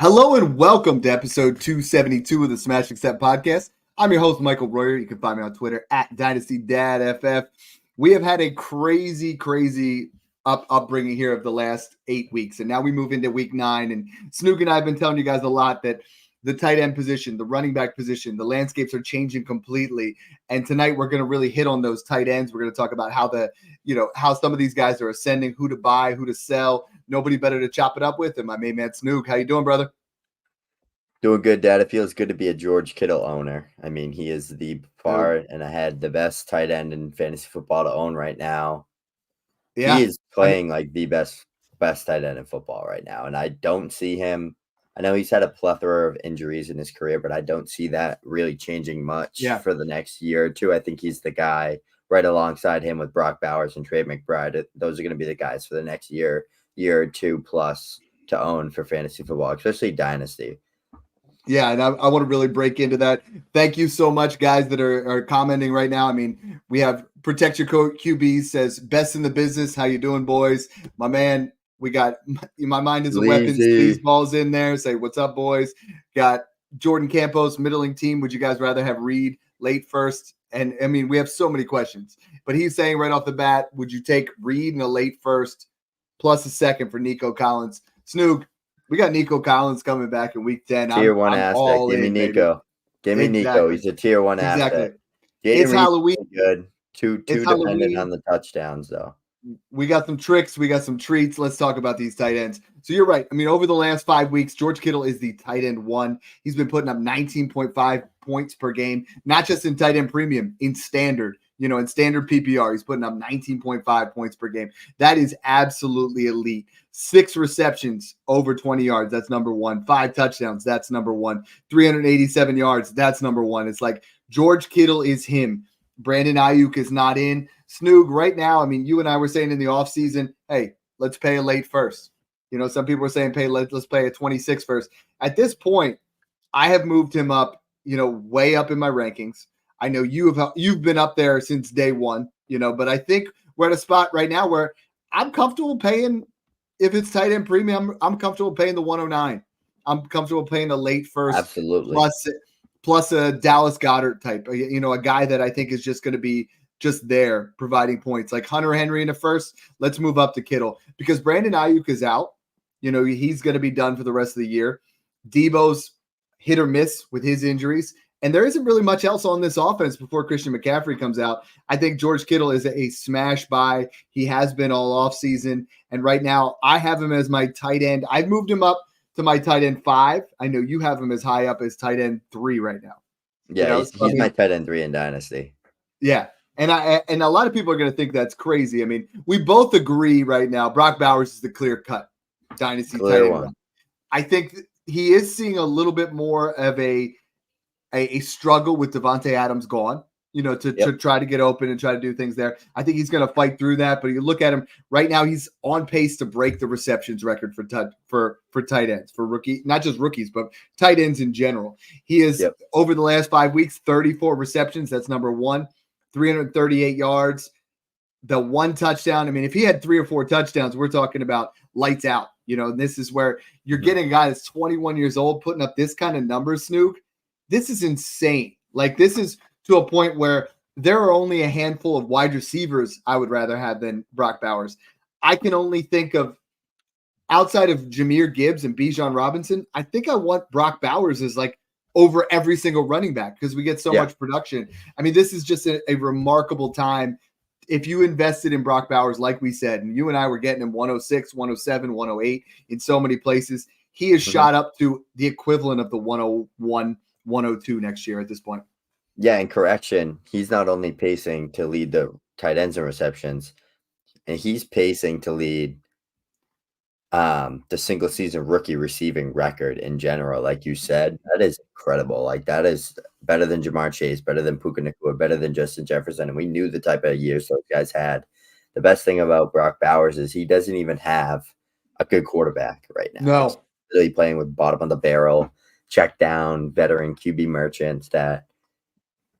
Hello and welcome to episode 272 of the Smash Accept podcast. I'm your host, Michael Royer. You can find me on Twitter at DynastyDadFF. We have had a crazy upbringing here of the last 8 weeks, and now we move into week 9. And Snook and I have been telling you guys a lot that the tight end position, the running back position, the landscapes are changing completely. And tonight we're going to really hit on those tight ends. We're going to talk about how some of these guys are ascending, who to buy, who to sell. Nobody better to chop it up with than my main man Snook. How you doing, brother? Doing good, Dad. It feels good to be a George Kittle owner. I mean, he is the far and ahead, the best tight end in fantasy football to own right now. Yeah, he is playing like the best tight end in football right now. And I don't see him. I know he's had a plethora of injuries in his career, but I don't see that really changing much for the next year or two. I think he's the guy right alongside him with Brock Bowers and Trey McBride. Those are going to be the guys for the next year or two plus to own for fantasy football, especially Dynasty. Yeah, and I want to really break into that. Thank you so much, guys, that are commenting right now. I mean, we have Protect Your QB says, best in the business. How you doing, boys? My man, we got My Mind is a Weapon. These balls in there. Say, what's up, boys? Got Jordan Campos, middling team. Would you guys rather have Reed late first? And, I mean, we have so many questions. But he's saying right off the bat, would you take Reed in a late first plus a second for Nico Collins? Snook, we got Nico Collins coming back in week 10. Tier 1 asset. Give me Nico. Give me Nico. He's a tier 1 asset. It's Halloween. Good. Too dependent on the touchdowns, though. We got some tricks. We got some treats. Let's talk about these tight ends. So you're right. I mean, over the last 5 weeks, George Kittle is the tight end 1. He's been putting up 19.5 points per game, not just in tight end premium, in standard. In standard PPR, he's putting up 19.5 points per game. That is absolutely elite. 6 receptions over 20 yards. That's number 1. 5 touchdowns. That's number 1. 387 yards. That's number 1. It's like George Kittle is him. Brandon Ayuk is not in. Snoog, right now, I mean, you and I were saying in the offseason, hey, let's pay a late first. Some people are saying let's pay a 26 first. At this point, I have moved him up, way up in my rankings. I know you've been up there since day one, but I think we're at a spot right now where I'm comfortable paying, if it's tight end premium, I'm comfortable paying the 109. I'm comfortable paying a late first. Absolutely. Plus a Dallas Goedert type, a guy that I think is just going to be just there providing points. Like Hunter Henry in the first, let's move up to Kittle. Because Brandon Ayuk is out. He's going to be done for the rest of the year. Debo's hit or miss with his injuries. And there isn't really much else on this offense before Christian McCaffrey comes out. I think George Kittle is a smash buy. He has been all offseason. And right now, I have him as my tight end. I've moved him up to my tight end 5. I know you have him as high up as tight end 3 right now. Yeah, he's my tight end 3 in Dynasty. Yeah. And a lot of people are going to think that's crazy. I mean, we both agree right now. Brock Bowers is the clear-cut Dynasty tight end 1. I think he is seeing a little bit more of a struggle with Devontae Adams gone, to try to get open and try to do things there. I think he's going to fight through that. But you look at him right now, he's on pace to break the receptions record for tight ends, for rookie, not just rookies, but tight ends in general. He is over the last 5 weeks, 34 receptions. That's number 1, 338 yards, the 1 touchdown. I mean, if he had 3 or 4 touchdowns, we're talking about lights out. This is where you're getting a guy that's 21 years old putting up this kind of numbers, Snook. This is insane. Like, this is to a point where there are only a handful of wide receivers I would rather have than Brock Bowers. I can only think of, outside of Jahmyr Gibbs and Bijan Robinson, I think I want Brock Bowers as like over every single running back because we get so much production. I mean, this is just a remarkable time. If you invested in Brock Bowers, like we said, and you and I were getting him 106, 107, 108 in so many places, he is shot up to the equivalent of the 101, 102 next year at this point. Yeah, and correction, he's not only pacing to lead the tight ends in receptions, and he's pacing to lead the single season rookie receiving record in general. Like you said, that is incredible. Like, that is better than Jamar Chase, better than Puka Nacua, better than Justin Jefferson. And we knew the type of years those guys had. The best thing about Brock Bowers is he doesn't even have a good quarterback right now. No. He's really playing with bottom of the barrel, check down, veteran QB merchants that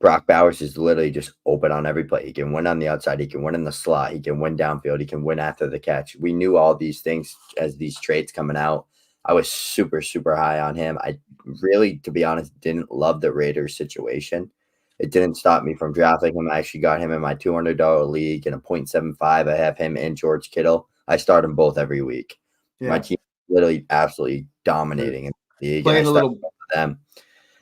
Brock Bowers is literally just open on every play. He can win on the outside. He can win in the slot. He can win downfield. He can win after the catch. We knew all these things as these traits coming out I was super, super high on him. I really, to be honest, didn't love the Raiders situation. It didn't stop me from drafting him. I actually got him in my $200 league in a 0.75. I have him and George Kittle. I start them both every week. Yeah. My team literally absolutely dominating in the league. Playing a little both of them.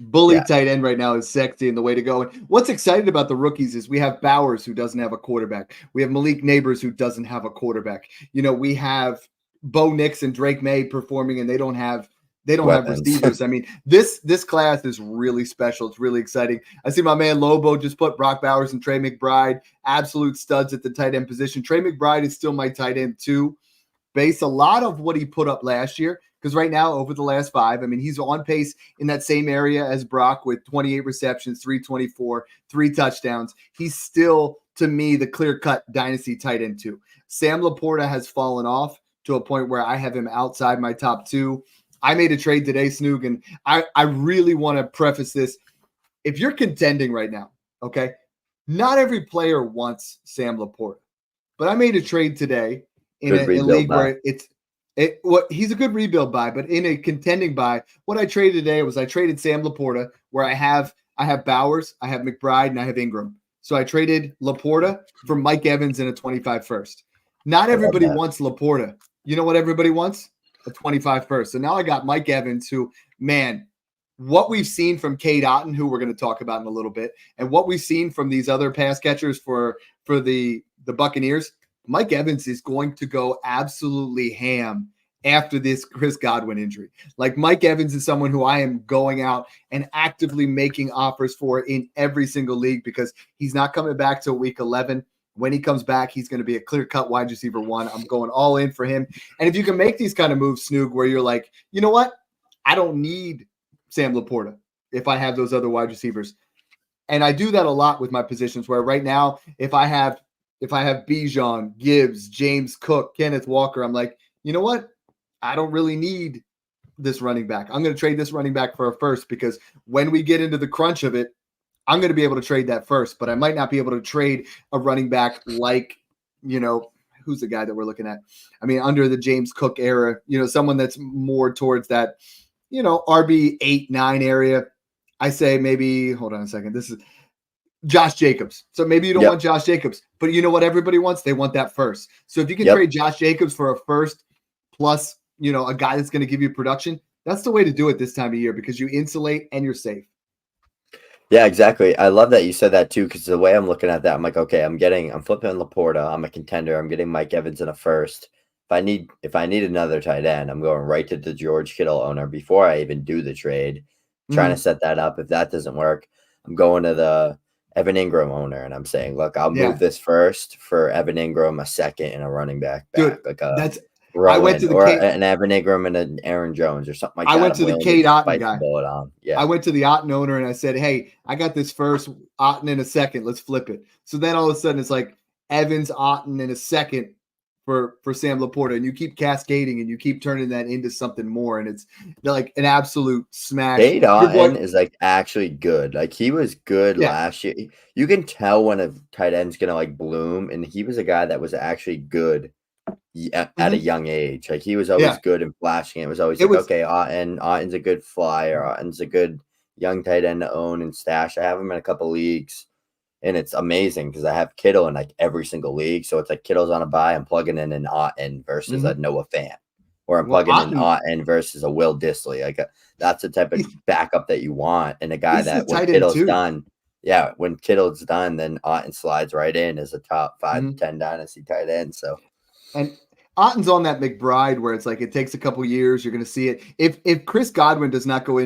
Bully tight end right now is sexy and the way to go. And what's exciting about the rookies is we have Bowers, who doesn't have a quarterback. We have Malik Neighbors, who doesn't have a quarterback. We have Bo Nix and Drake May performing, and they don't have receivers. I mean, this class is really special. It's really exciting. I see my man Lobo just put Brock Bowers and Trey McBride, absolute studs at the tight end position. Trey McBride is still my tight end too, based a lot of what he put up last year. Because right now, over the last 5, I mean, he's on pace in that same area as Brock with 28 receptions, 324, 3 touchdowns. He's still, to me, the clear-cut dynasty tight end too. Sam Laporta has fallen off to a point where I have him outside my top 2. I made a trade today, Snoog, and I really want to preface this. If you're contending right now, okay, not every player wants Sam Laporta. But I made a trade today in a league where he's a good rebuild buy, but in a contending buy, what I traded today was I traded Sam Laporta, where I have Bowers, I have McBride, and I have Ingram. So I traded Laporta for Mike Evans and a 25 first. Not everybody wants Laporta. You know what everybody wants? A 25 first. So now I got Mike Evans, who, man, what we've seen from Cade Otton, who we're going to talk about in a little bit, and what we've seen from these other pass catchers for the Buccaneers, Mike Evans is going to go absolutely ham after this Chris Godwin injury. Like, Mike Evans is someone who I am going out and actively making offers for in every single league because he's not coming back till week 11. When he comes back, he's going to be a clear-cut wide receiver 1. I'm going all in for him. And if you can make these kind of moves, Snoog, where you're like, you know what? I don't need Sam Laporta if I have those other wide receivers. And I do that a lot with my positions where right now, if I have Bijan, Gibbs, James Cook, Kenneth Walker, I'm like, you know what? I don't really need this running back. I'm going to trade this running back for a first because when we get into the crunch of it, I'm going to be able to trade that first, but I might not be able to trade a running back like, who's the guy that we're looking at? I mean, under the James Cook era, someone that's more towards that, RB 8-9 area. I say maybe, hold on a second. This is Josh Jacobs. So maybe you don't want Josh Jacobs, but you know what everybody wants? They want that first. So if you can trade Josh Jacobs for a first plus, a guy that's going to give you production, that's the way to do it this time of year because you insulate and you're safe. Yeah, exactly. I love that you said that too, because the way I'm looking at that, I'm like, okay, I'm flipping Laporta. I'm a contender. I'm getting Mike Evans in a first. If I need another tight end, I'm going right to the George Kittle owner before I even do the trade, trying to set that up. If that doesn't work, I'm going to the Evan Ingram owner, and I'm saying, look, I'll move this first for Evan Ingram, a second, and a running back. Dude, like I went to the an Evan Ingram and an Aaron Jones or something like that. I went to the Cade Otton guy. Yeah. I went to the Otton owner and I said, hey, I got this first, Otton in a second. Let's flip it. So then all of a sudden it's like Evans, Otton in a second for Sam Laporta. And you keep cascading and you keep turning that into something more. And it's like an absolute smash. Cade Otton is like actually good. Like, he was good last year. You can tell when a tight end's going to like bloom. And he was a guy that was actually good at a young age. Like, he was always good and flashing. It was always okay, Otton's a good flyer. Otton's a good young tight end to own and stash. I have him in a couple leagues, and it's amazing because I have Kittle in like every single league. So it's like Kittle's on a bye. I'm plugging in an Otton versus a Noah Fant, or I'm plugging in Otton versus a Will Dissly. Like, that's the type of backup that you want, and a guy that when Kittle's done. Yeah, when Kittle's done, then Otton slides right in as a top 5 to 10 dynasty tight end. So. And Otton's on that McBride where it's like it takes a couple years. You're going to see it. If Chris Godwin does not goes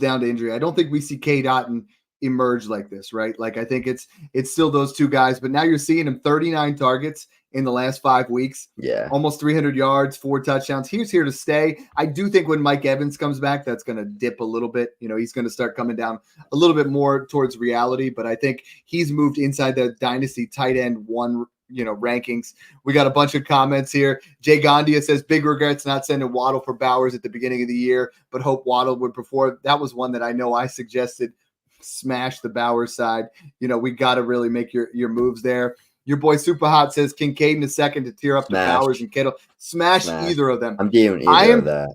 down to injury, I don't think we see Cade Otton emerge like this, right? Like, I think it's still those two guys. But now you're seeing him 39 targets in the last 5 weeks. Yeah. Almost 300 yards, 4 touchdowns. He's here to stay. I do think when Mike Evans comes back, that's going to dip a little bit. He's going to start coming down a little bit more towards reality. But I think he's moved inside the dynasty tight end 1 rankings. We got a bunch of comments here. Jay Gondia says big regrets not sending Waddle for Bowers at the beginning of the year, but hope Waddle would perform. That was one that I know I suggested. Smash the Bowers side. We got to really make your moves there. Your boy Super Hot says Kincaid in the second to tear up Smash. to Bowers and Kittle. Smash either of them. I'm doing either of that.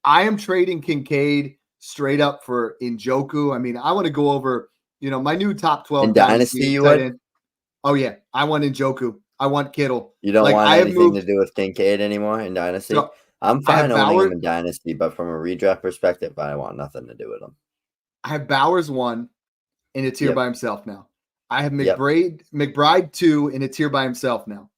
I am trading Kincaid straight up for Njoku. I mean, I want to go over, my new top 12 in Dynasty. You would? End. Oh yeah, I want Njoku. I want Kittle. You don't want anything to do with Kincaid anymore in Dynasty? So, I'm fine owning him in Dynasty, but from a redraft perspective, I want nothing to do with him. I have Bowers 1 in a tier by himself now. I have McBride 2 in a tier by himself now.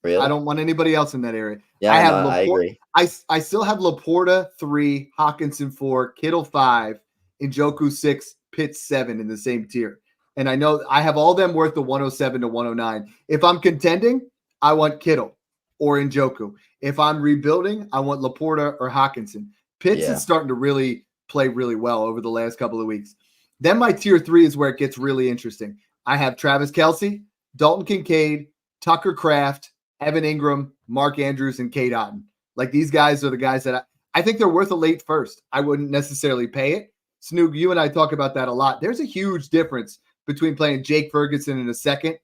Really? I don't want anybody else in that area. Yeah, I agree. I still have Laporta 3, Hawkinson 4, Kittle 5, Njoku 6, Pitts 7 in the same tier. And I know I have all them worth the 107 to 109. If I'm contending, I want Kittle or Njoku. If I'm rebuilding, I want Laporta or Hawkinson. Pitts is starting to really play really well over the last couple of weeks. Then my tier 3 is where it gets really interesting. I have Travis Kelce, Dalton Kincaid, Tucker Kraft, Evan Ingram, Mark Andrews, and Cade Otton. Like, these guys are the guys that I think they're worth a late first. I wouldn't necessarily pay it. Snoog, you and I talk about that a lot. There's a huge difference between playing Jake Ferguson in a second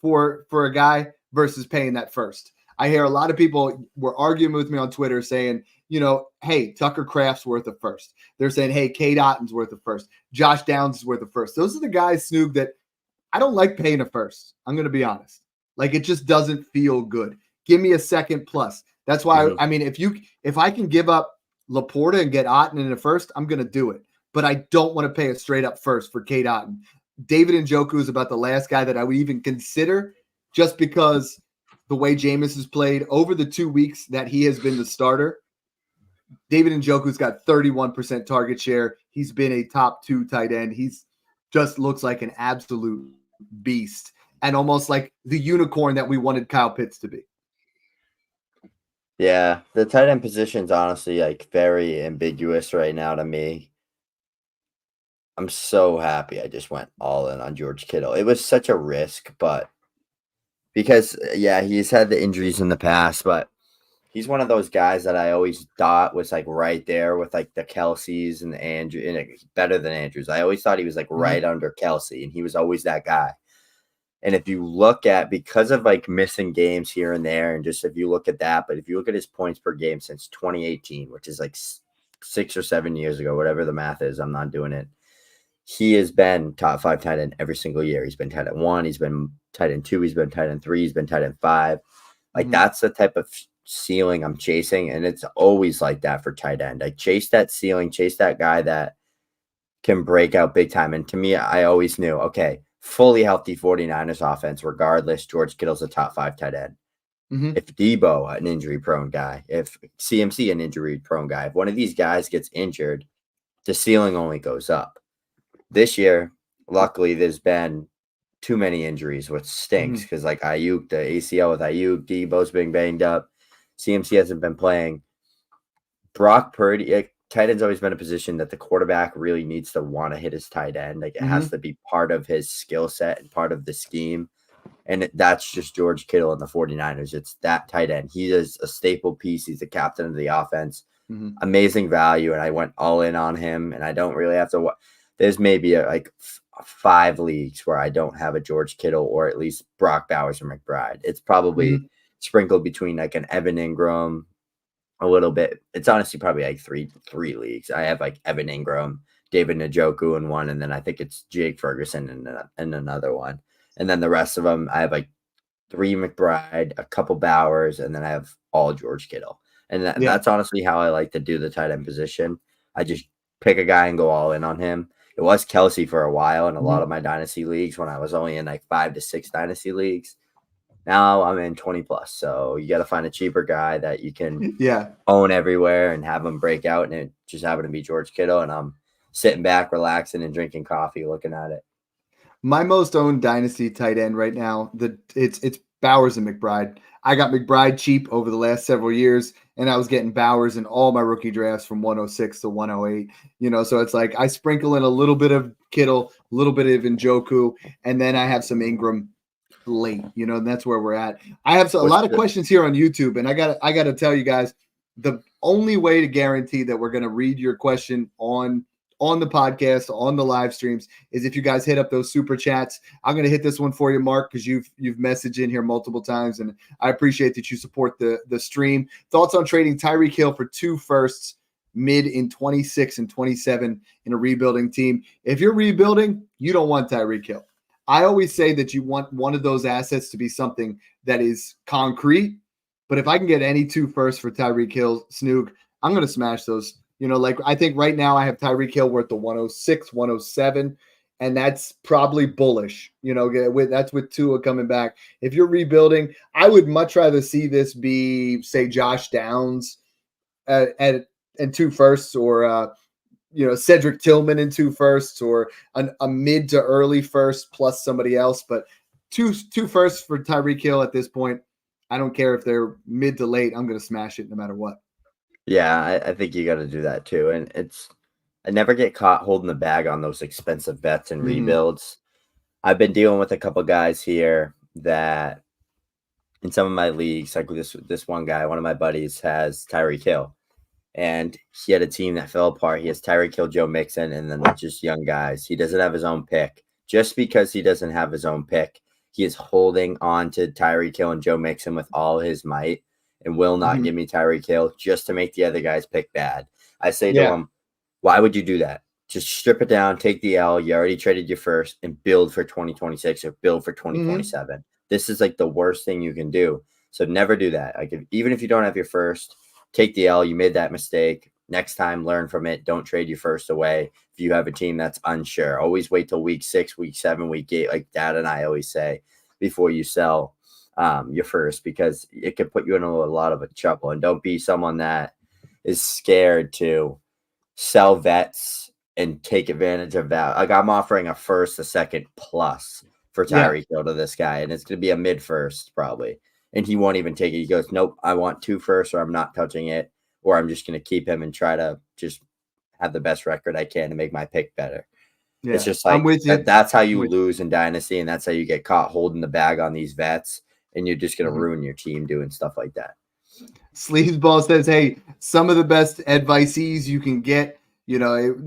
for a guy versus paying that first. I hear a lot of people were arguing with me on Twitter saying, hey, Tucker Kraft's worth a first. They're saying, hey, Cade Otton's worth a first. Josh Downs is worth a first. Those are the guys, Snoog, that I don't like paying a first. I'm going to be honest. Like, it just doesn't feel good. Give me a second plus. That's why, I mean, if I can give up Laporta and get Otton in a first, I'm going to do it. But I don't want to pay a straight up first for Cade Otton. David Njoku is about the last guy that I would even consider, just because the way Jameis has played over the 2 weeks that he has been the starter. David Njoku's got 31% target share. He's been a top 2 tight end. He's just looks like an absolute beast and almost like the unicorn that we wanted Kyle Pitts to be. Yeah, the tight end position's honestly like very ambiguous right now to me. I'm so happy I just went all in on George Kittle. It was such a risk, but because, he's had the injuries in the past, but he's one of those guys that I always thought was like right there with like the Kelce's and the Andrew, and better than Andrews. I always thought he was like right under Kelce, and he was always that guy. And if you look at, because of like missing games here and there, and just if you look at that, but if you look at his points per game since 2018, which is like 6 or 7 years ago, whatever the math is, I'm not doing it. He has been top 5 tight end every single year. He's been tight end 1. He's been tight end 2. He's been tight end 3. He's been tight end 5. Like, that's the type of ceiling I'm chasing. And it's always like that for tight end. I chase that ceiling, chase that guy that can break out big time. And to me, I always knew, okay, fully healthy 49ers offense, regardless, George Kittle's a top 5 tight end. If Debo, an injury-prone guy, if CMC, an injury-prone guy, if one of these guys gets injured, the ceiling only goes up. This year, luckily, there's been too many injuries, which stinks because like Ayuk, the ACL with Ayuk, Debo's been banged up. CMC hasn't been playing. Brock Purdy, tight end's always been a position that the quarterback really needs to want to hit his tight end. Like, it has to be part of his skill set and part of the scheme. And that's just George Kittle and the 49ers. It's that tight end. He is a staple piece. He's the captain of the offense. Amazing value. And I went all in on him. And I don't really have to there's maybe like 5 leagues where I don't have a George Kittle or at least Brock Bowers or McBride. It's probably sprinkled between like an Evan Ingram, a little bit. It's honestly probably like three leagues. I have like Evan Ingram, David Njoku in one, and then I think it's Jake Ferguson in another one. And then the rest of them, I have like 3 McBride, a couple Bowers, and then I have all George Kittle. And that's honestly how I like to do the tight end position. I just pick a guy and go all in on him. It was Kelce for a while in a lot of my dynasty leagues when I was only in like 5 to 6 dynasty leagues. Now I'm in 20 plus. So you got to find a cheaper guy that you can own everywhere and have him break out. And it just happened to be George Kittle. And I'm sitting back, relaxing and drinking coffee, looking at it. My most owned dynasty tight end right now, it's Bowers and McBride. I got McBride cheap over the last several years, and I was getting Bowers in all my rookie drafts from 106 to 108. So it's like I sprinkle in a little bit of Kittle, a little bit of Njoku, and then I have some Ingram late. And that's where we're at. I have a lot of questions here on YouTube, and I got to tell you guys, the only way to guarantee that we're going to read your question on on the podcast, on the live streams, is if you guys hit up those super chats. I'm going to hit this one for you, Mark, because you've messaged in here multiple times, and I appreciate that you support the stream. Thoughts on trading Tyreek Hill for 2 firsts mid in 26 and 27 in a rebuilding team? If you're rebuilding, you don't want Tyreek Hill. I always say that you want one of those assets to be something that is concrete. But if I can get any 2 firsts for Tyreek Hill, Snoog, I'm going to smash those. Like I think right now I have Tyreek Hill worth the 106, 107, and that's probably bullish. That's with Tua coming back. If you're rebuilding, I would much rather see this be, say, Josh Downs and 2 firsts, or Cedric Tillman in 2 firsts, or a mid to early first plus somebody else. But two firsts for Tyreek Hill at this point. I don't care if they're mid to late. I'm going to smash it no matter what. Yeah, I think you got to do that too. And I never get caught holding the bag on those expensive bets and rebuilds. I've been dealing with a couple guys here that in some of my leagues, like this one guy, one of my buddies has Tyreek Hill. And he had a team that fell apart. He has Tyreek Hill, Joe Mixon, and then just young guys. He doesn't have his own pick. Just because he doesn't have his own pick, he is holding on to Tyreek Hill and Joe Mixon with all his might and will not give me Tyreek Hill just to make the other guys pick bad. I say to him, why would you do that? Just strip it down, take the L. You already traded your first and build for 2026 or build for 2027. This is like the worst thing you can do. So never do that. Like even if you don't have your first, take the L. You made that mistake. Next time, learn from it. Don't trade your first away. If you have a team that's unsure, always wait till week 6, week 7, week 8, like Dad and I always say, before you sell your first, because it could put you in a lot of trouble. And don't be someone that is scared to sell vets and take advantage of that. Like I'm offering a first, a second plus for Tyreek Hill to this guy, and it's going to be a mid first probably. And he won't even take it. He goes, nope, I want 2 firsts, or I'm not touching it, or I'm just going to keep him and try to just have the best record I can to make my pick better. Yeah, it's just like that's how you lose in Dynasty, and that's how you get caught holding the bag on these vets, and you're just going to ruin your team doing stuff like that. Sleazeball says, hey, some of the best advicees you can get,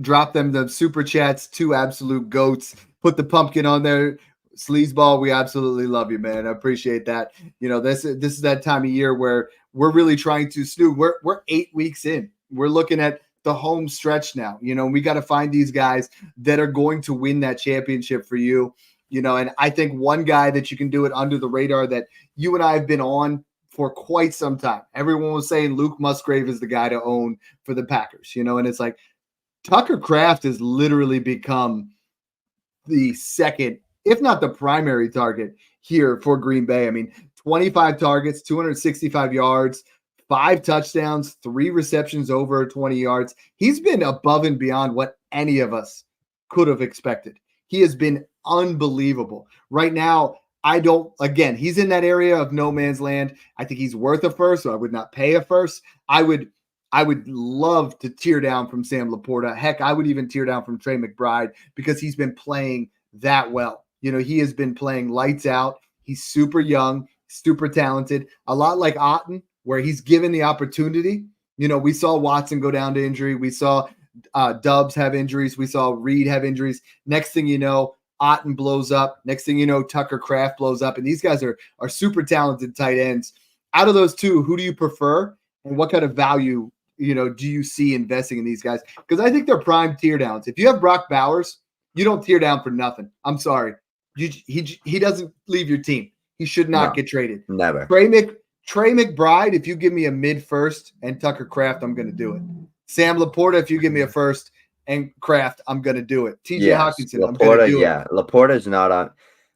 drop them the super chats, 2 absolute goats, put the pumpkin on there. Sleazeball, we absolutely love you, man. I appreciate that. This is that time of year where we're really trying to Snoog. We're 8 weeks in. We're looking at the home stretch now. We got to find these guys that are going to win that championship for you. And I think one guy that you can do it under the radar that you and I have been on for quite some time. Everyone was saying Luke Musgrave is the guy to own for the Packers, and it's like Tucker Kraft has literally become the second, if not the primary target here for Green Bay. I mean, 25 targets, 265 yards, 5 touchdowns, 3 receptions over 20 yards. He's been above and beyond what any of us could have expected. He has been unbelievable. Right now, he's in that area of no man's land. I think he's worth a first, so I would not pay a first. I would love to tear down from Sam Laporta. Heck, I would even tear down from Trey McBride because he's been playing that well. He has been playing lights out. He's super young, super talented, a lot like Otton, where he's given the opportunity. We saw Watson go down to injury. We saw Dubs have injuries. We saw Reed have injuries. Next thing you know, Otton blows up. Next thing you know, Tucker Kraft blows up. And these guys are super talented tight ends. Out of those 2, who do you prefer? And what kind of value, do you see investing in these guys? Because I think they're prime tear downs. If you have Brock Bowers, you don't tear down for nothing. I'm sorry. He doesn't leave your team. He should not get traded. Never. Trey McBride, if you give me a mid first and Tucker Kraft, I'm going to do it. Sam Laporta, if you give me a first and Kraft, I'm going to do it. TJ Hawkinson, Laporta, I'm going to do it. Laporta's not on.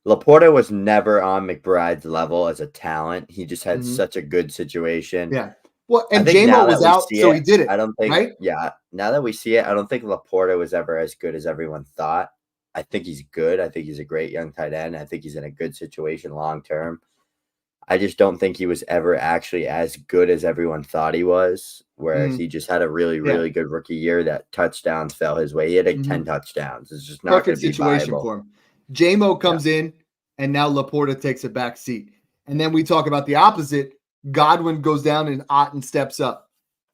Laporta was never on McBride's level as a talent. He just had such a good situation. Yeah. Well, and J-Mo was out, so he did it. I don't think, right? Yeah. Now that we see it, I don't think Laporta was ever as good as everyone thought. I think he's good. I think he's a great young tight end. I think he's in a good situation long term. I just don't think he was ever actually as good as everyone thought he was, whereas he just had a really, really good rookie year that touchdowns fell his way. He had 10 touchdowns. It's just not going to be viable for him. J-Mo comes in, and now Laporta takes a back seat. And then we talk about the opposite. Godwin goes down and Otton steps up.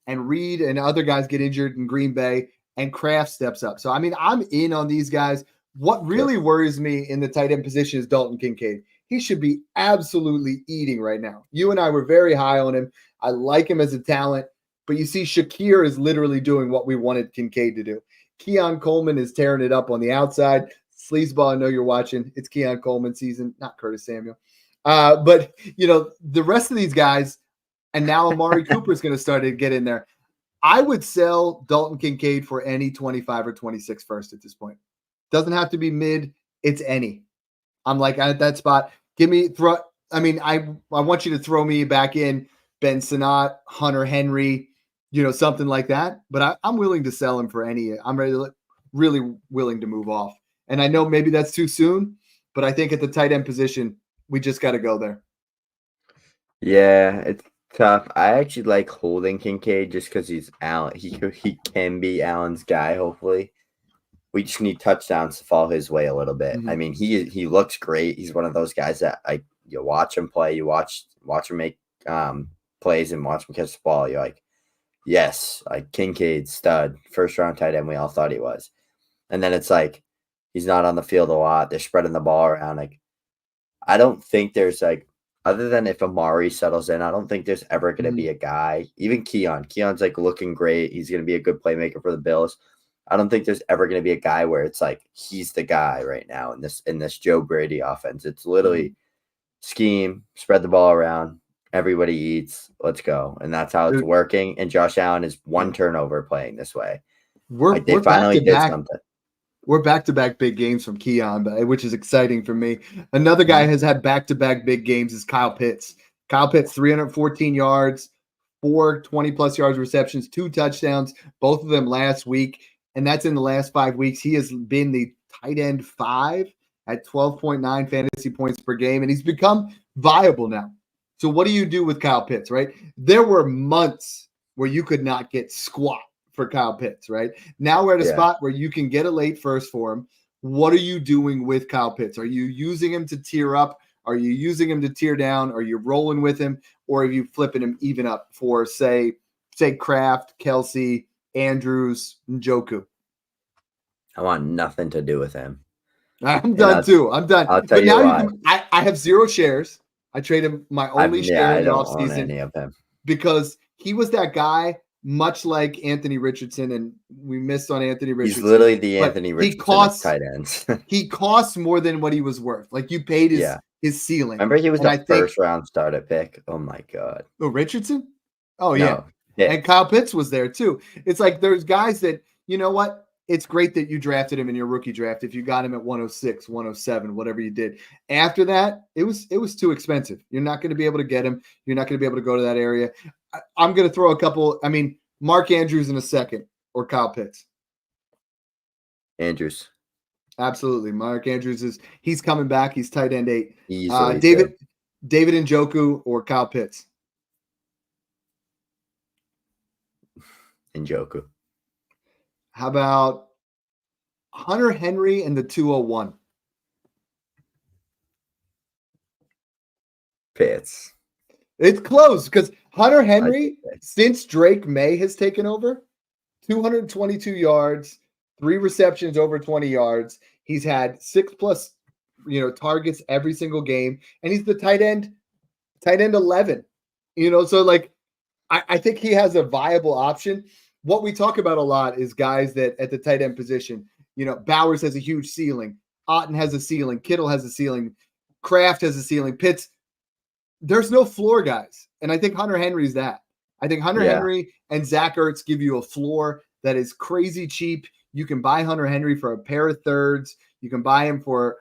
And Reed and other guys get injured in Green Bay. and Kraft steps up. So, I mean, I'm in on these guys. What really worries me in the tight end position is Dalton Kincaid. He should be absolutely eating right now. You and I were very high on him. I like him as a talent, but you see, Shakir is literally doing what we wanted Kincaid to do. Keon Coleman is tearing it up on the outside. Sleazeball, I know you're watching. It's Keon Coleman season, not Curtis Samuel. But, the rest of these guys, and now Amari Cooper is going to start to get in there. I would sell Dalton Kincaid for any 25 or 26 first at this point. Doesn't have to be mid. It's any. I'm like at that spot. I want you to throw me back in Ben Sinnott, Hunter Henry, something like that. But I'm willing to sell him for any. I'm really willing to move off. And I know maybe that's too soon, but I think at the tight end position, we just got to go there. Yeah, it's tough. I actually like holding Kincaid just because he's Allen. He can be Allen's guy. Hopefully, we just need touchdowns to fall his way a little bit. Mm-hmm. I mean, he looks great. He's one of those guys that you watch him play, you watch him make plays and watch him catch the ball. You're like, yes, like Kincaid, stud, first round tight end. We all thought he was, and then it's like he's not on the field a lot. They're spreading the ball around. Like, I don't think there's other than if Amari settles in, I don't think there's ever going to be a guy, even Keon's looking great. He's going to be a good playmaker for the Bills. I don't think there's ever going to be a guy where it's he's the guy right now in this Joe Brady offense. It's literally scheme, spread the ball around, everybody eats, let's go. And that's how it's working. And Josh Allen is one turnover playing this way. They finally did something. We're back-to-back big games from Keon, which is exciting for me. Another guy has had back-to-back big games is Kyle Pitts. Kyle Pitts, 314 yards, 4 20-plus yards receptions, 2 touchdowns, both of them last week. And that's in the last 5 weeks. He has been the tight end 5 at 12.9 fantasy points per game, and he's become viable now. So what do you do with Kyle Pitts, right? There were months where you could not get squat for Kyle Pitts, right? Now we're at a spot where you can get a late first for him. What are you doing with Kyle Pitts? Are you using him to tier up? Are you using him to tier down? Are you rolling with him? Or are you flipping him even up for, say Kraft, Kelsey, Andrews, Njoku? I want nothing to do with him. I'm done too. I'm done. I'll tell you why. I have 0 shares. I traded my only share in the offseason. I don't own any of him. Because he was that guy, much like Anthony Richardson, and we missed on Anthony Richardson. He's literally the Anthony Richardson of tight ends. He costs more than what he was worth. You paid his ceiling. Remember, he was the first-round starter pick. Oh, my God. Oh, Richardson? Oh, yeah. And Kyle Pitts was there, too. It's there's guys that, you know what? It's great that you drafted him in your rookie draft. If you got him at 106, 107, whatever you did. After that, it was too expensive. You're not going to be able to get him. You're not going to be able to go to that area. I'm going to throw a couple. Mark Andrews in a second or Kyle Pitts. Andrews. Absolutely. Mark Andrews he's coming back. He's tight end 8. David Njoku or Kyle Pitts. Njoku. How about Hunter Henry and the 201? Pitts. It's close because Hunter Henry, since Drake May has taken over, 222 yards, 3 receptions over 20 yards. He's had 6+ targets every single game, and he's the tight end 11. So I think he has a viable option. What we talk about a lot is guys that at the tight end position, Bowers has a huge ceiling. Otton has a ceiling. Kittle has a ceiling. Kraft has a ceiling. Pitts, there's no floor guys. And I think Hunter Henry's that. I think Hunter Henry and Zach Ertz give you a floor that is crazy cheap. You can buy Hunter Henry for a pair of thirds. You can buy him for,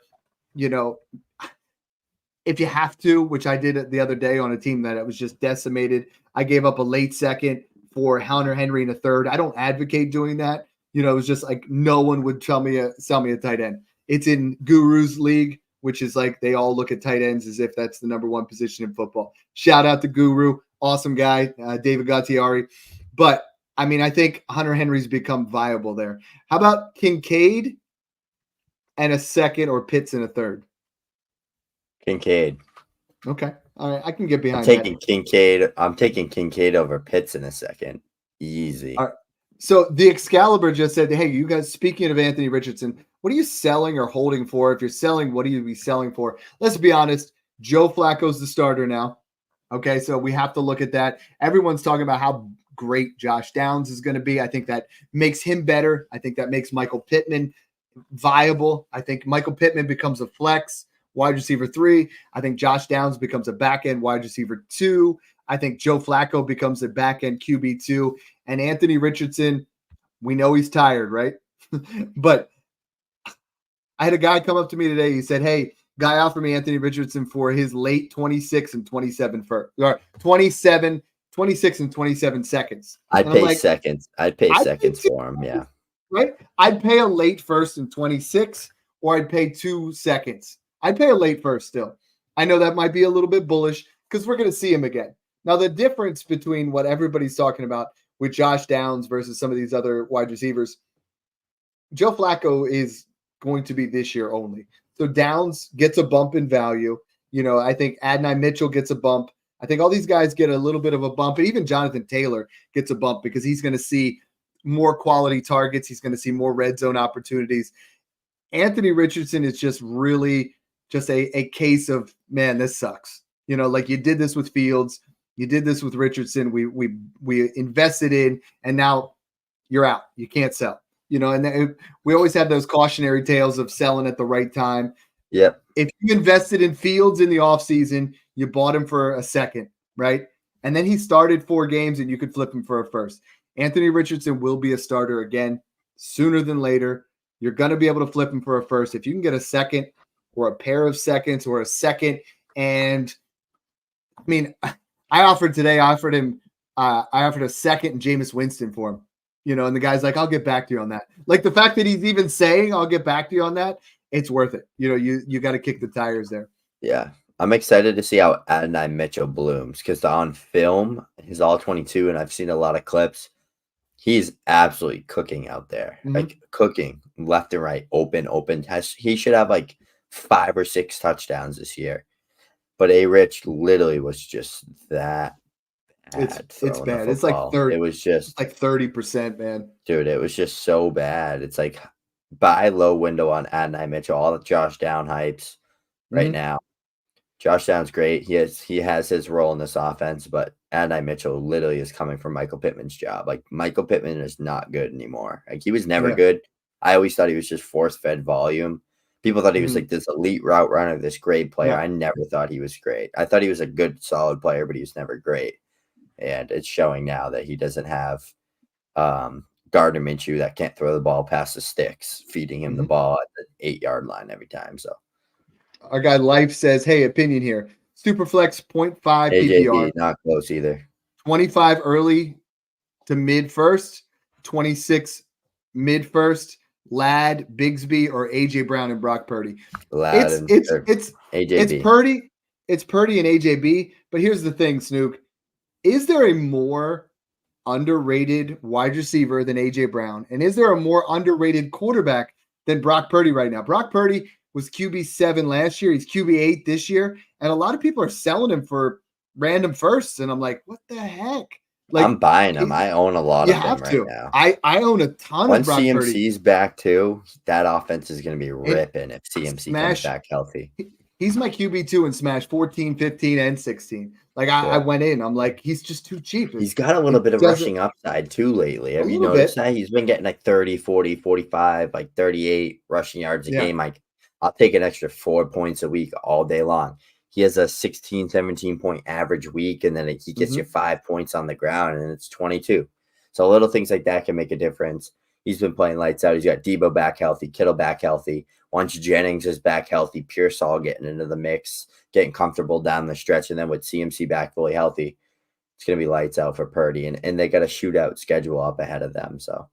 if you have to, which I did the other day on a team that it was just decimated. I gave up a late second for Hunter Henry in a third. I don't advocate doing that. It was just no one would sell me a tight end. It's in Guru's league, which is they all look at tight ends as if that's the number 1 position in football. Shout out to Guru. Awesome guy, David Gattiari. But, I think Hunter Henry's become viable there. How about Kincaid and a second or Pitts in a third? Kincaid. Okay. All right. I can get behind Kincaid. I'm taking Kincaid over Pitts in a second. Easy. All right. So the Excalibur just said, hey, you guys, speaking of Anthony Richardson, what are you selling or holding for? If you're selling, what are you be selling for? Let's be honest. Joe Flacco's the starter now. Okay, so we have to look at that. Everyone's talking about how great Josh Downs is going to be. I think that makes him better. I think that makes Michael Pittman viable. I think Michael Pittman becomes a flex wide receiver 3. I think Josh Downs becomes a back end wide receiver 2. I think Joe Flacco becomes a back end QB 2. And Anthony Richardson, we know he's tired, right? But I had a guy come up to me today. He said, hey, guy offered me Anthony Richardson for his late 26 and 27 for 26 and 27 seconds. I'd pay seconds. I'd pay seconds for him. Yeah. Right. I'd pay a late first and 26, or I'd pay 2 seconds. I'd pay a late first still. I know that might be a little bit bullish because we're going to see him again. Now, the difference between what everybody's talking about with Josh Downs versus some of these other wide receivers, Joe Flacco is going to be this year only. So Downs gets a bump in value. I think Adonai Mitchell gets a bump. I think all these guys get a little bit of a bump. And even Jonathan Taylor gets a bump because he's going to see more quality targets. He's going to see more red zone opportunities. Anthony Richardson is just really just a case of, man, this sucks. Like you did this with Fields. You did this with Richardson. We invested in, and now you're out. You can't sell. And we always have those cautionary tales of selling at the right time. Yep. If you invested in Fields in the offseason, you bought him for a second, right? And then he started 4 games and you could flip him for a first. Anthony Richardson will be a starter again sooner than later. You're going to be able to flip him for a first. If you can get a second or a pair of seconds or a second. And I mean, I offered him a second and Jameis Winston for him. And the guy's like, I'll get back to you on that. Like the fact that he's even saying, I'll get back to you on that, it's worth it. You got to kick the tires there. Yeah. I'm excited to see how Adonai Mitchell blooms because on film, he's all 22, and I've seen a lot of clips. He's absolutely cooking out there, like cooking left and right, open. He should have like 5 or 6 touchdowns this year. But A-Rich literally was just that. It's bad. It's like 30. It was just like 30%, man. Dude, it was just so bad. It's like buy low window on Adonai Mitchell, all the Josh Down hypes right now. Josh Down's great. He has his role in this offense, but Adonai Mitchell literally is coming from Michael Pittman's job. Like Michael Pittman is not good anymore. Like he was never good. I always thought he was just force-fed volume. People thought he was like this elite route runner, this great player. I never thought he was great. I thought he was a good, solid player, but he was never great. And it's showing now that he doesn't have Gardner Minshew that can't throw the ball past the sticks, feeding him the ball at the 8-yard line every time. So our guy Life says, hey, opinion here. Superflex 0.5 AJB, PPR. not close either. 25 early to mid first, 26 mid first, Ladd, Bigsby, or AJ Brown and Brock Purdy. It's Purdy. It's Purdy and AJB. But here's the thing, Snook. Is there a more underrated wide receiver than AJ Brown? And is there a more underrated quarterback than Brock Purdy right now? Brock Purdy was QB7 last year. He's QB8 this year. And a lot of people are selling him for random firsts. And I'm like, what the heck? Like, I'm buying him. I own a lot of them right now. I own a ton Once of Brock CMC's Purdy. back too, that offense is going to be ripping if CMC comes back healthy. He's my QB2 in Smash 14, 15, and 16. Like I went in, I'm like, he's just too cheap. He's got a little bit of rushing upside too lately. Have you noticed that? He's been getting like 30, 40, 45, like 38 rushing yards a game. Like I'll take an extra 4 points a week all day long. He has a 16, 17 point average week, and then he gets you 5 points on the ground, and it's 22. So little things like that can make a difference. He's been playing lights out. He's got Debo back healthy, Kittle back healthy. Once Jennings is back healthy, Pearsall getting into the mix, getting comfortable down the stretch, and then with CMC back fully healthy, it's going to be lights out for Purdy. And they got a shootout schedule up ahead of them. So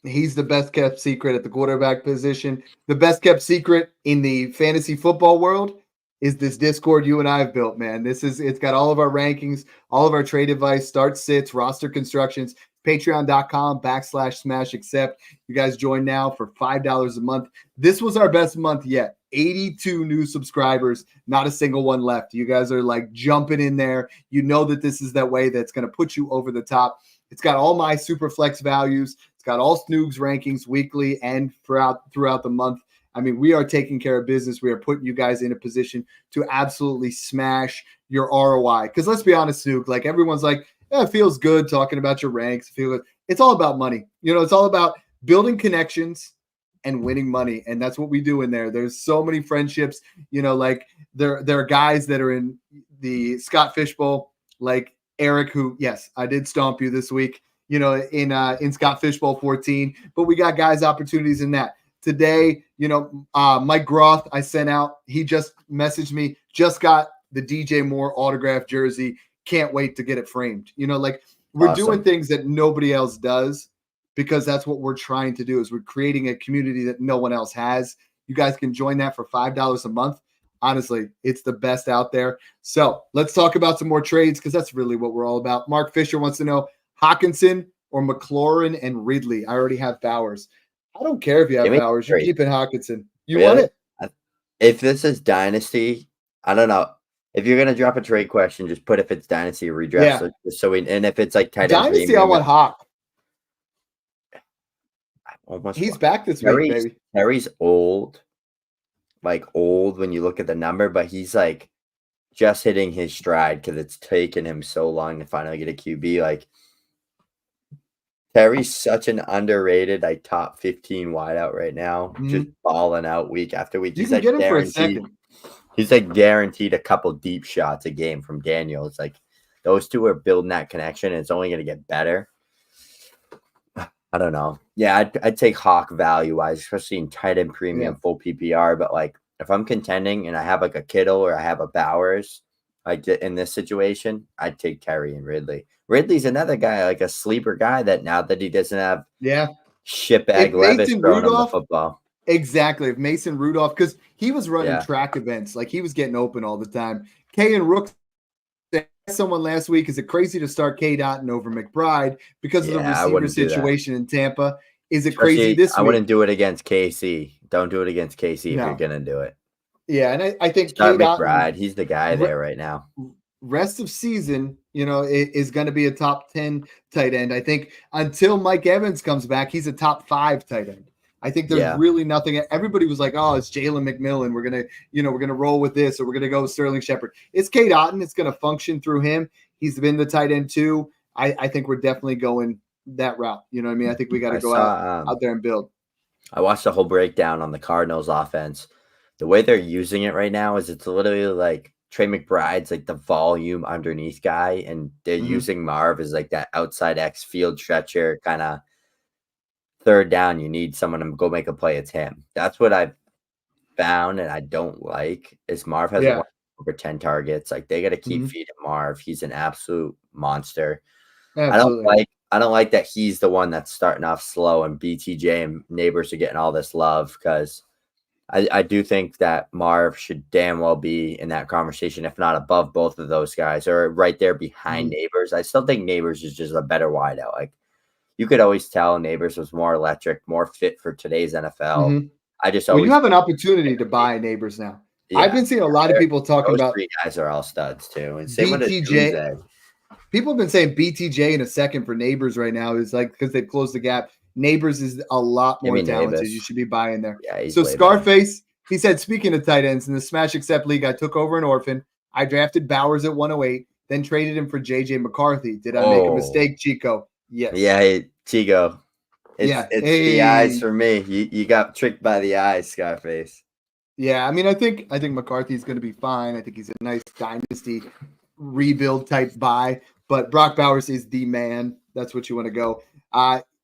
he's the best kept secret at the quarterback position. The best kept secret in the fantasy football world is this Discord you and I have built, man. It's got all of our rankings, all of our trade advice, start sits, roster constructions, patreon.com/smash accept. You guys join now for $5 a month. This was our best month yet. 82 new subscribers, not a single one left. You guys are like jumping in there. You know that this is that way that's going to put you over the top. It's got all my super flex values. It's got all Snoog's rankings weekly and throughout the month. I mean, we are taking care of business. We are putting you guys in a position to absolutely smash your ROI. Because let's be honest, Snoog, like everyone's like, yeah, it feels good talking about your ranks. It's all about money. It's all about building connections and winning money. And that's what we do in there. There's so many friendships, like there are guys that are in the Scott Fishbowl, like Eric, who, yes, I did stomp you this week, in Scott Fishbowl 14, but we got guys opportunities in that. Today, Mike Groth, I sent out, he just messaged me, just got the DJ Moore autographed jersey. Can't wait to get it framed. Like we're Awesome. doing things that nobody else does because that's what we're trying to do is we're creating a community that no one else has. You guys can join that for $5 a month. Honestly, it's the best out there. So let's talk about some more trades because that's really what we're all about. Mark Fisher wants to know Hockenson or McLaurin and Ridley. I already have Bowers. I don't care if you have Bowers. You're keeping Hockenson. You want it? If this is Dynasty, I don't know. If you're gonna drop a trade question, just put if it's Dynasty or redraft. Yeah. And if it's like tight end Dynasty, I want Hawk. He's back this week, baby. Terry's old, like old when you look at the number, but he's like just hitting his stride because it's taken him so long to finally get a QB. Like Terry's such an underrated, like top 15 wideout right now, just balling out week after week. You can get him for a second. He's like guaranteed a couple deep shots a game from Daniel. It's like those two are building that connection, and it's only going to get better. I don't know. Yeah, I'd take Hawk value-wise, especially in tight end premium, full PPR. But like if I'm contending and I have like a Kittle or I have a Bowers, like in this situation, I'd take Terry and Ridley. Ridley's another guy, like a sleeper guy that now that he doesn't have shitbag Levis throwing him the football. Exactly. If Mason Rudolph, because he was running track events, like he was getting open all the time. Kay and Rook, someone last week, is it crazy to start K. Dotton over McBride because of the receiver situation in Tampa? Is it crazy this week? I wouldn't do it against KC. Don't do it against KC if you're going to do it. Yeah, and I think start McBride. He's the guy there right now. Rest of season, is going to be a top 10 tight end. I think until Mike Evans comes back, he's a top 5 tight end. I think there's really nothing. Everybody was like, "Oh, it's Jalen McMillan. We're gonna roll with this, or we're gonna go with Sterling Shepard." It's K. Dotton. It's gonna function through him. He's been the tight end too. I think we're definitely going that route. You know what I mean? I think we got to go out there and build. I watched the whole breakdown on the Cardinals offense. The way they're using it right now is it's literally like Trey McBride's like the volume underneath guy, and they're using Marv as like that outside X field stretcher kind of. Third down, you need someone to go make a play. It's him. That's what I've found, and I don't like is Marv has over 10 targets. Like they got to keep feeding Marv. He's an absolute monster. Absolutely. I don't like that he's the one that's starting off slow, and BTJ and Neighbors are getting all this love because I do think that Marv should damn well be in that conversation, if not above both of those guys, or right there behind Neighbors. I still think Neighbors is just a better wideout. Like. You could always tell Neighbors was more electric, more fit for today's NFL. I just always you have an opportunity to buy Neighbors now. Yeah. I've been seeing a lot of people talking about 3 guys are all studs too. And same BTJ. People have been saying BTJ in a second for Neighbors right now is like because they've closed the gap. Neighbors is a lot more talented. You should be buying there. Yeah, so Scarface, he said, speaking of tight ends in the Smash Accept League, I took over an orphan. I drafted Bowers at 108, then traded him for JJ McCarthy. Did I make a mistake, Chico? Yes. Yeah, Chico. It's the eyes for me. You got tricked by the eyes, Scarface. Yeah, I mean, I think McCarthy's going to be fine. I think he's a nice dynasty rebuild type buy. But Brock Bowers is the man. That's what you want to go.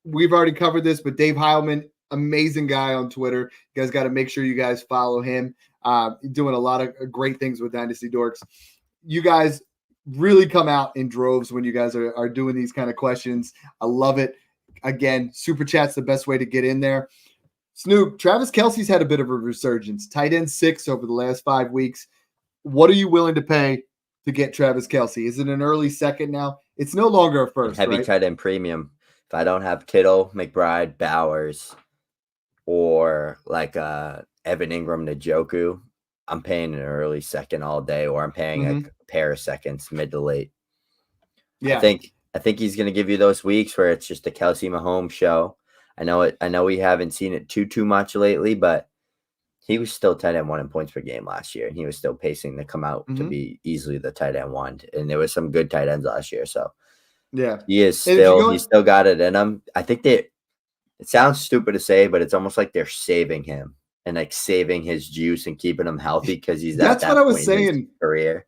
We've already covered this, but Dave Heilman, amazing guy on Twitter. You guys got to make sure you guys follow him. Doing a lot of great things with Dynasty Dorks. You guys really come out in droves when you guys are doing these kind of questions. I love it. Again, Super Chat's the best way to get in there. Snoop, Travis Kelce's had a bit of a resurgence. Tight end 6 over the last 5 weeks. What are you willing to pay to get Travis Kelce? Is it an early second now? It's no longer a first, heavy right? Tight end premium. If I don't have Kittle, McBride, Bowers, or like Evan Ingram, Njoku, I'm paying an early second all day, or I'm paying a pair of seconds mid to late. Yeah. I think I think he's going to give you those weeks where it's just a Kelsey Mahomes show. I know it. I know we haven't seen it too much lately, but he was still tight end 1 in points per game last year, and he was still pacing to come out to be easily the tight end 1. And there was some good tight ends last year, so yeah, he's still got it in him. I think it sounds stupid to say, but it's almost like they're saving him and like saving his juice and keeping him healthy because he's that's at what that I was point in his saying. career.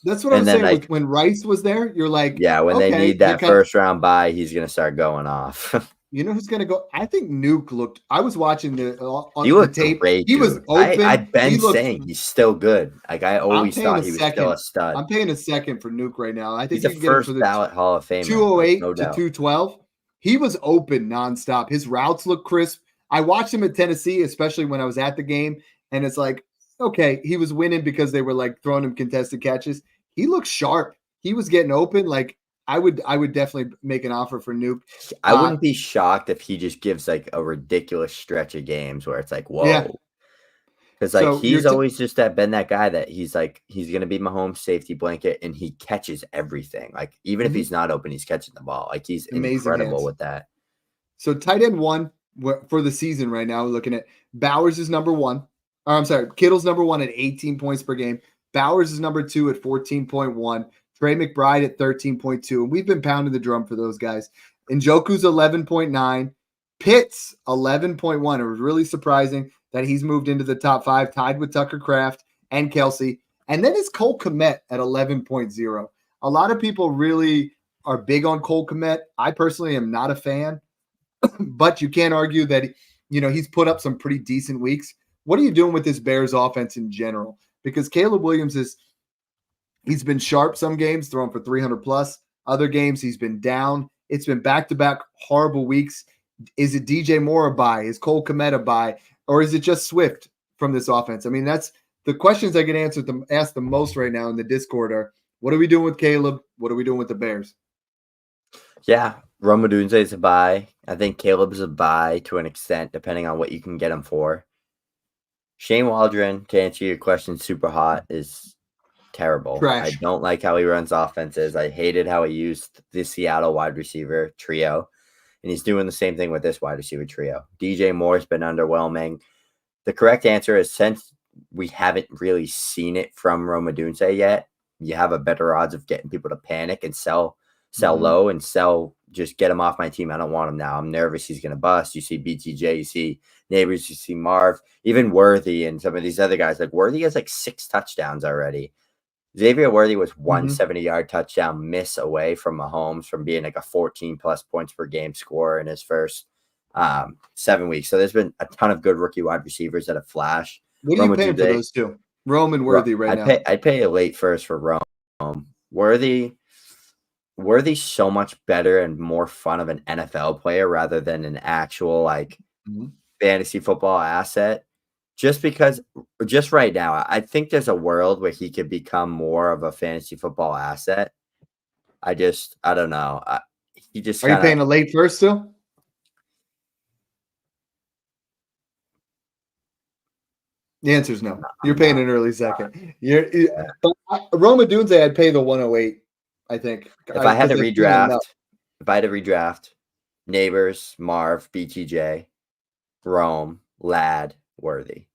That's what I was saying when Rice was there. You're like, yeah, when okay, they need that first round bye, he's going to start going off. You know who's going to go? I think Nuke looked. I was watching he looked the tape. Great, he dude. was open. I've been saying he's still good. Like I always thought he was still a stud. I'm paying a second for Nuke right now. I think he's a first ballot Hall of Famer. 208 to 212. He was open nonstop. His routes look crisp. I watched him at Tennessee, especially when I was at the game, and it's like, okay, he was winning because they were like throwing him contested catches. He looked sharp. He was getting open. Like I would definitely make an offer for Nuke. I wouldn't be shocked if he just gives like a ridiculous stretch of games where it's like, whoa. Yeah. Because like he's always just been that guy that he's like, he's gonna be Mahomes' safety blanket and he catches everything. Like even if he's not open, he's catching the ball. Like he's incredible with that. So tight end 1 for the season right now, we're looking at Bowers is number 1. I'm sorry, Kittle's number 1 at 18 points per game. Bowers is number 2 at 14.1. Trey McBride at 13.2. And we've been pounding the drum for those guys. Njoku's 11.9. Pitts 11.1. It was really surprising that he's moved into the top 5, tied with Tucker Kraft and Kelsey. And then it's Cole Kmet at 11.0. A lot of people really are big on Cole Kmet. I personally am not a fan, but you can't argue that he's put up some pretty decent weeks. What are you doing with this Bears offense in general? Because Caleb Williams he's been sharp some games, throwing for 300 plus. Other games he's been down. It's been back-to-back horrible weeks. Is it DJ Moore a buy? Is Cole Kmet a buy? Or is it just Swift from this offense? I mean, that's the questions I get asked the most right now in the Discord are, what are we doing with Caleb? What are we doing with the Bears? Yeah, Rome Odunze is a buy. I think Caleb's a buy to an extent, depending on what you can get him for. Shane Waldron, to answer your question, super hot, is terrible. Trash. I don't like how he runs offenses. I hated how he used the Seattle wide receiver trio, and he's doing the same thing with this wide receiver trio. DJ Moore's been underwhelming. The correct answer is, since we haven't really seen it from Rome Odunze yet, you have a better odds of getting people to panic and sell low and just get him off my team. I don't want him now. I'm nervous he's going to bust. You see BTJ, you see Neighbors, you see Marv, even Worthy and some of these other guys. Like Worthy has like 6 touchdowns already. Xavier Worthy was 170-yard touchdown miss away from Mahomes from being like a 14-plus points per game scorer in his first 7 weeks. So there's been a ton of good rookie wide receivers that have flashed. What are you paying for those two? Rome and Worthy now. I'd pay a late first for Rome. Worthy's so much better and more fun of an NFL player rather than an actual like fantasy football asset. Just because, just right now, I think there's a world where he could become more of a fantasy football asset. I don't know. Are you paying a late first still? The answer is no. You're paying an early second. Rome Odunze, I'd pay the 108. I think if I had to redraft, Neighbors, Marv, BTJ, Rome, Ladd, Worthy.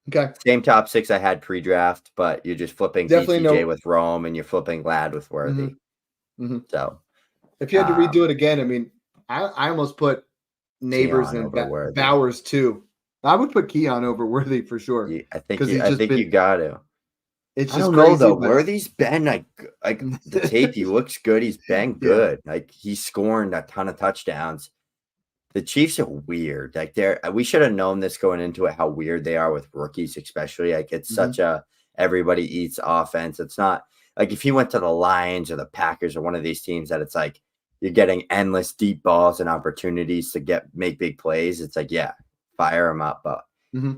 Okay. Same top 6 I had pre-draft, but you're just flipping BTJ with Rome and you're flipping Ladd with Worthy. So if you had to redo it again, I mean, I almost put Neighbors and Bowers too. I would put Keon over Worthy for sure. I think you got to. It's just I don't know though. Worthy's been like the tape. He looks good. He's been good. Like he's scoring a ton of touchdowns. The Chiefs are weird. Like we should have known this going into it, how weird they are with rookies, especially. Like it's such a everybody eats offense. It's not like if he went to the Lions or the Packers or one of these teams that it's like you're getting endless deep balls and opportunities to make big plays. It's like, yeah, fire him up. But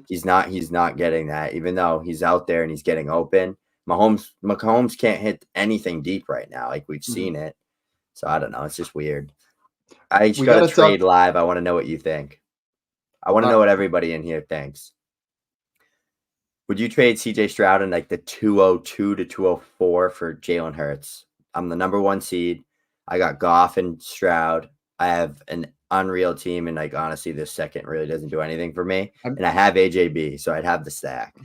he's not getting that, even though he's out there and he's getting open. Mahomes can't hit anything deep right now. Like we've seen it. So I don't know. It's just weird. I just got to trade live. I want to know what you think. I want to know what everybody in here thinks. Would you trade CJ Stroud in like the 202 to 204 for Jalen Hurts? I'm the number 1 seed. I got Goff and Stroud. I have an unreal team, and like honestly, this second really doesn't do anything for me. And I have AJB, so I'd have the stack.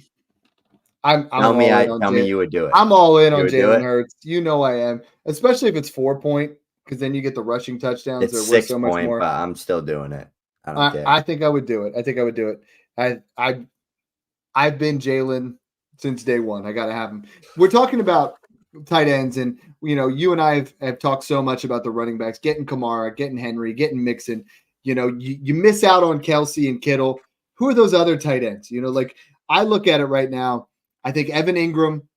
I'm all in on tell me you would do it. I'm all in on Jalen Hurts. You know I am, especially if it's 4-point, because then you get the rushing touchdowns. It's 6 so much more. But I'm still doing it. I don't care. I think I would do it. I've been Jalen since day one. I gotta have him. We're talking about tight ends, and you and I have talked so much about the running backs, getting Kamara, getting Henry, getting Mixon. You miss out on Kelsey and Kittle. Who are those other tight ends? Like I look at it right now. I think Evan Ingram,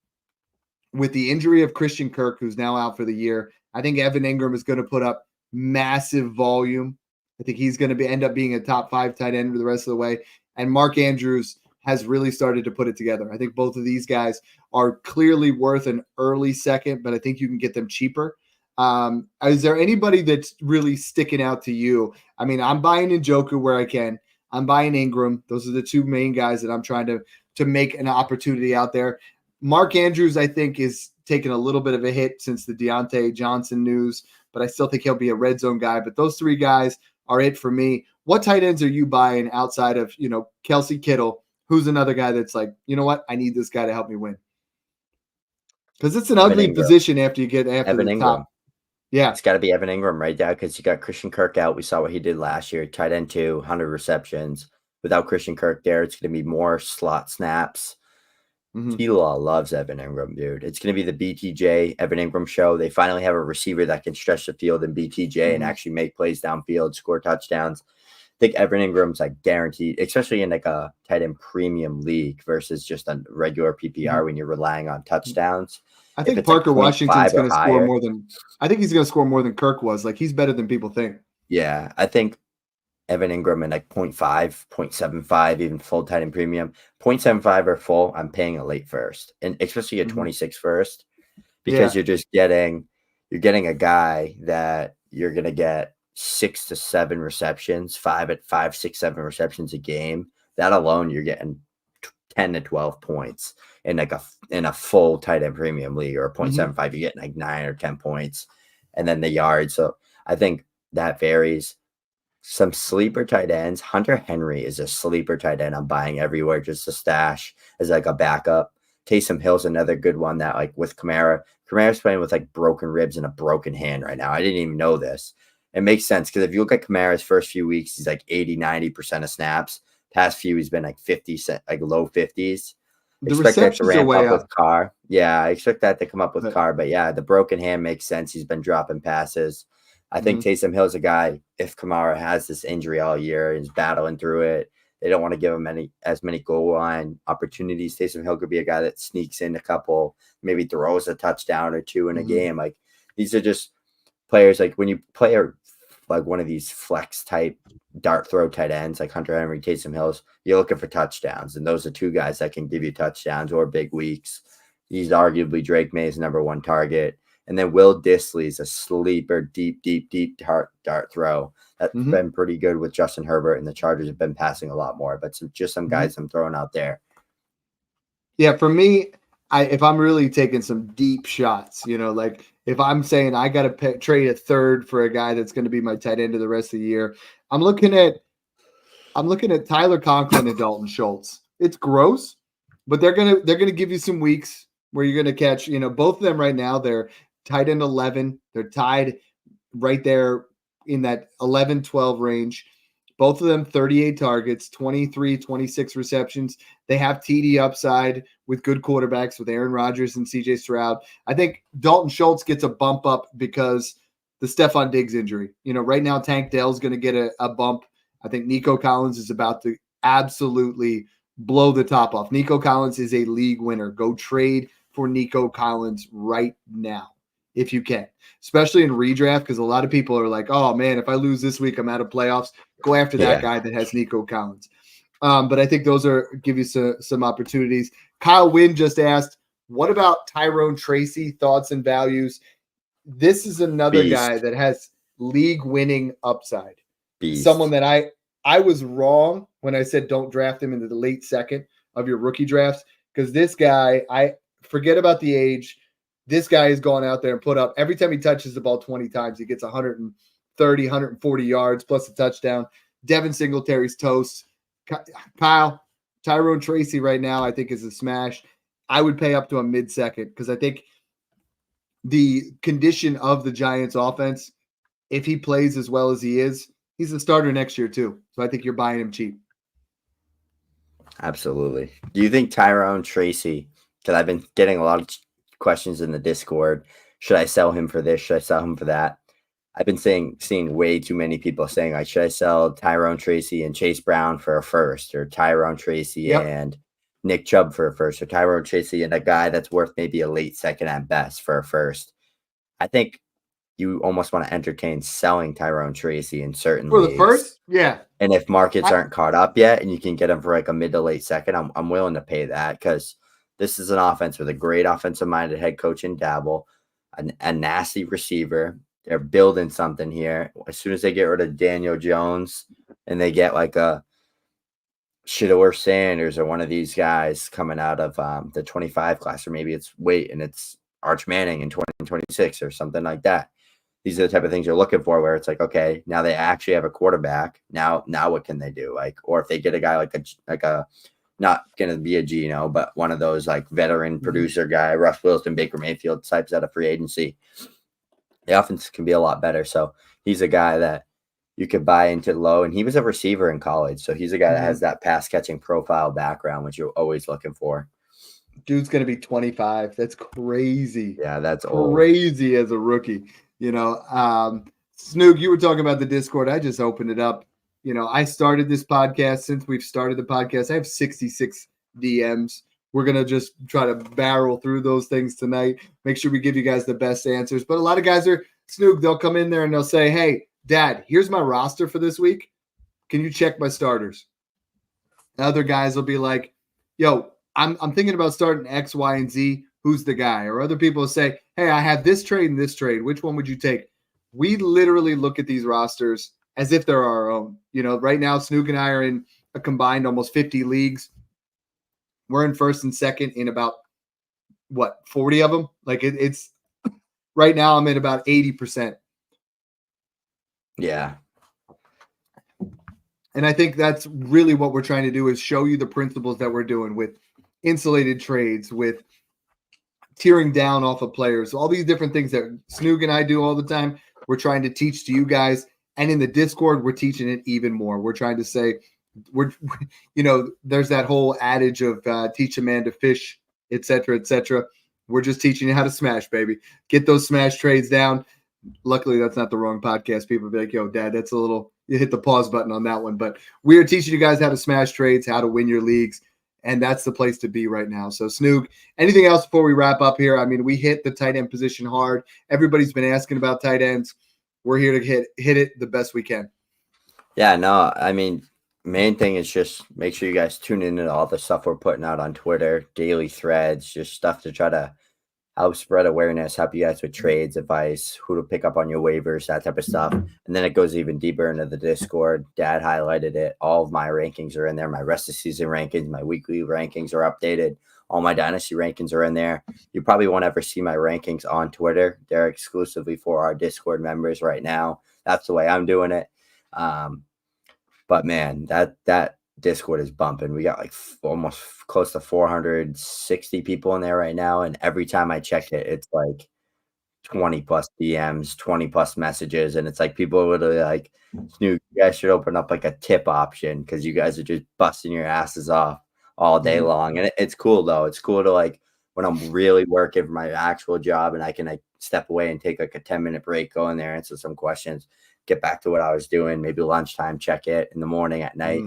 with the injury of Christian Kirk, who's now out for the year, I think Evan Ingram is going to put up massive volume. I think he's going to end up being a top 5 tight end for the rest of the way. And Mark Andrews has really started to put it together. I think both of these guys are clearly worth an early second, but I think you can get them cheaper. Is there anybody that's really sticking out to you? I mean, I'm buying Njoku where I can. I'm buying Ingram. Those are the 2 main guys that I'm trying to make an opportunity out there. Mark Andrews, I think, is taking a little bit of a hit since the Deontay Johnson news, but I still think he'll be a red zone guy. But those 3 guys are it for me. What tight ends are you buying outside of, Kelsey Kittle? Who's another guy that's like, you know what? I need this guy to help me win. Because it's an ugly position after you get after Evan the Ingram. Top. Yeah. It's got to be Evan Ingram right now because you got Christian Kirk out. We saw what he did last year. Tight end 2, 100 receptions. Without Christian Kirk there, it's going to be more slot snaps. T-Law loves Evan Ingram, dude. It's going to be the BTJ Evan Ingram show. They finally have a receiver that can stretch the field in BTJ and actually make plays downfield, score touchdowns. I think Evan Ingram's like guaranteed, especially in like a tight end premium league versus just a regular PPR when you're relying on touchdowns. I think Parker Washington's going to score more than – I think he's going to score more than Kirk was. Like, he's better than people think. Yeah, I think Evan Ingram in like 0.5, 0.75, even full tight end premium. 0.75 or full, I'm paying a late first. And especially a 26 first because you're just getting a guy that you're going to get 6 to 7 receptions, 5, 6, 7 receptions a game. That alone, you're getting 10 to 12 points in like in a full tight end premium league, or a 0.75, you're getting like 9 or 10 points, and then the yards. So I think that varies. Some sleeper tight ends. Hunter Henry is a sleeper tight end I'm buying everywhere just to stash as like a backup. Taysom Hill's another good one that like with Kamara's playing with like broken ribs and a broken hand right now. I didn't even know this. It makes sense because if you look at Kamara's first few weeks, he's like 80, 90% of snaps. Past few, he's been like 50, like low 50s. Expect that to ramp up with Carr. Yeah, I expect that to come up with Carr. But yeah, the broken hand makes sense. He's been dropping passes. I think Taysom Hill's a guy, if Kamara has this injury all year and is battling through it, they don't want to give him as many goal line opportunities. Taysom Hill could be a guy that sneaks in a couple, maybe throws a touchdown or 2 in a game. Like, these are just players, like when you play like one of these flex type dart throw tight ends like Hunter Henry, Taysom Hills, you're looking for touchdowns. And those are 2 guys that can give you touchdowns or big weeks. He's arguably Drake May's number 1 target. And then Will Dissly's a sleeper, deep dart throw. That's been pretty good with Justin Herbert, and the Chargers have been passing a lot more. But just some guys I'm throwing out there. Yeah, for me, if I'm really taking some deep shots, like if I'm saying I got to trade a third for a guy that's going to be my tight end of the rest of the year, I'm looking at Tyler Conklin and Dalton Schultz. It's gross, but they're gonna give you some weeks where you're gonna catch. Both of them right now, they're tight end 11. They're tied right there in that 11-12 range. Both of them 38 targets, 23, 26 receptions. They have TD upside with good quarterbacks with Aaron Rodgers and CJ Stroud. I think Dalton Schultz gets a bump up because the Stephon Diggs injury. Right now Tank Dell's going to get a bump. I think Nico Collins is about to absolutely blow the top off. Nico Collins is a league winner. Go trade for Nico Collins right now if you can, especially in redraft, because a lot of people are like, oh, man, if I lose this week, I'm out of playoffs. Go after that guy that has Nico Collins. But I think those give you some opportunities. Kyle Wynn just asked, what about Tyrone Tracy? Thoughts and values? This is another guy that has league-winning upside. Someone that I was wrong when I said don't draft him into the late second of your rookie drafts, because this guy, I forget about the age. This guy has gone out there and put up, every time he touches the ball 20 times, he gets 130, 140 yards plus a touchdown. Devin Singletary's toast. Kyle, Tyrone Tracy right now, I think, is a smash. I would pay up to a mid-second because I think the condition of the Giants offense, if he plays as well as he is, he's a starter next year too. So I think you're buying him cheap. Absolutely. Do you think Tyrone Tracy, because I've been getting a lot of questions in the Discord, should I sell him for this? Should I sell him for that? I've been seeing way too many people saying, like, should I sell Tyrone Tracy and Chase Brown for a first, or Tyrone Tracy and Nick Chubb for a first, or Tyrone Tracy and a guy that's worth maybe a late second at best for a first? I think you almost want to entertain selling Tyrone Tracy in certain for leagues. The first. Yeah. And if markets aren't caught up yet and you can get him for like a mid to late second, I'm willing to pay that, because this is an offense with a great offensive-minded head coach in Dabble, a nasty receiver. They're building something here. As soon as they get rid of Daniel Jones and they get like a Shedeur Sanders or one of these guys coming out of the 25 class, or maybe it's and it's Arch Manning in 2026 or something like that. These are the type of things you're looking for, where it's like, okay, now they actually have a quarterback. Now what can they do? Like, or if they get a guy like a not going to be a Geno, but one of those like veteran producer guy, Russ Wilson, Baker Mayfield types out of free agency, the offense can be a lot better. So he's a guy that you could buy into low, and he was a receiver in college. So he's a guy that has that pass catching profile background, which you're always looking for. Dude's going to be 25. That's crazy. Yeah, that's crazy as a rookie. You know, Snoog, you were talking about the Discord. I just opened it up. You know, I started this podcast. Since we've started the podcast, I have 66 DMs. We're going to just try to barrel through those things tonight. Make sure we give you guys the best answers. But a lot of guys are, Snoog, they'll come in there and they'll say, hey, Dad, here's my roster for this week. Can you check my starters? Other guys will be like, yo, I'm thinking about starting X, Y, and Z. Who's the guy? Or other people will say, hey, I have this trade and this trade. Which one would you take? We literally look at these rosters as if they're our own. You know, right now, Snook and I are in a combined almost 50 leagues. We're in first and second in about, 40 of them? Like it's right now I'm at about 80%. Yeah. And I think that's really what we're trying to do, is show you the principles that we're doing with insulated trades, with tearing down off of players, all these different things that Snoog and I do all the time. We're trying to teach to you guys. And in the Discord, we're teaching it even more. We're trying to say, there's that whole adage of teach a man to fish, et cetera, et cetera. We're just teaching you how to smash, baby. Get those smash trades down. Luckily, that's not the wrong podcast. People be like, yo, Dad, that's a little, you hit the pause button on that one. But we are teaching you guys how to smash trades, how to win your leagues. And that's the place to be right now. So, Snoog, anything else before we wrap up here? I mean, we hit the tight end position hard. Everybody's been asking about tight ends. We're here to hit it the best we can. Yeah, no, I mean, main thing is just make sure you guys tune in to all the stuff we're putting out on Twitter, daily threads, just stuff to try to help spread awareness, help you guys with trades, advice, who to pick up on your waivers, that type of stuff. And then it goes even deeper into the Discord. Dad highlighted it. All of my rankings are in there. My rest of season rankings, my weekly rankings are updated. All my dynasty rankings are in there. You probably won't ever see my rankings on Twitter. They're exclusively for our Discord members right now. That's the way I'm doing it. But man, that Discord is bumping. We got like almost close to 460 people in there right now. And every time I check it, it's like 20 plus DMs, 20 plus messages. And it's like people are literally like, Snoop, you guys should open up like a tip option, because you guys are just busting your asses off all day long. And it's cool though. It's cool to, like, when I'm really working for my actual job and I can like step away and take like a 10-minute break, go in there, answer some questions, get back to what I was doing, maybe lunchtime, check it in the morning, at night.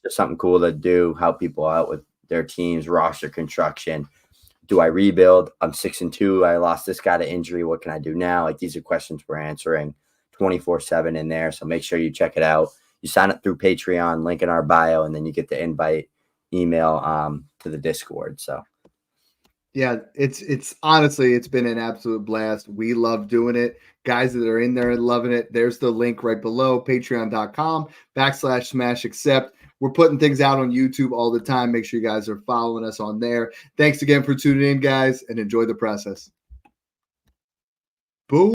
Just something cool to do, help people out with their teams, roster construction. Do I rebuild? I'm 6-2. I lost this guy to injury. What can I do now? Like, these are questions we're answering 24/7 in there. So make sure you check it out. You sign up through Patreon, link in our bio, and then you get the invite email to the Discord. So yeah, it's honestly, it's been an absolute blast. We love doing it. Guys that are in there and loving it, there's the link right below, patreon.com/smashaccept. We're putting things out on YouTube all the time. Make sure you guys are following us on there. Thanks again for tuning in, guys, and enjoy the process.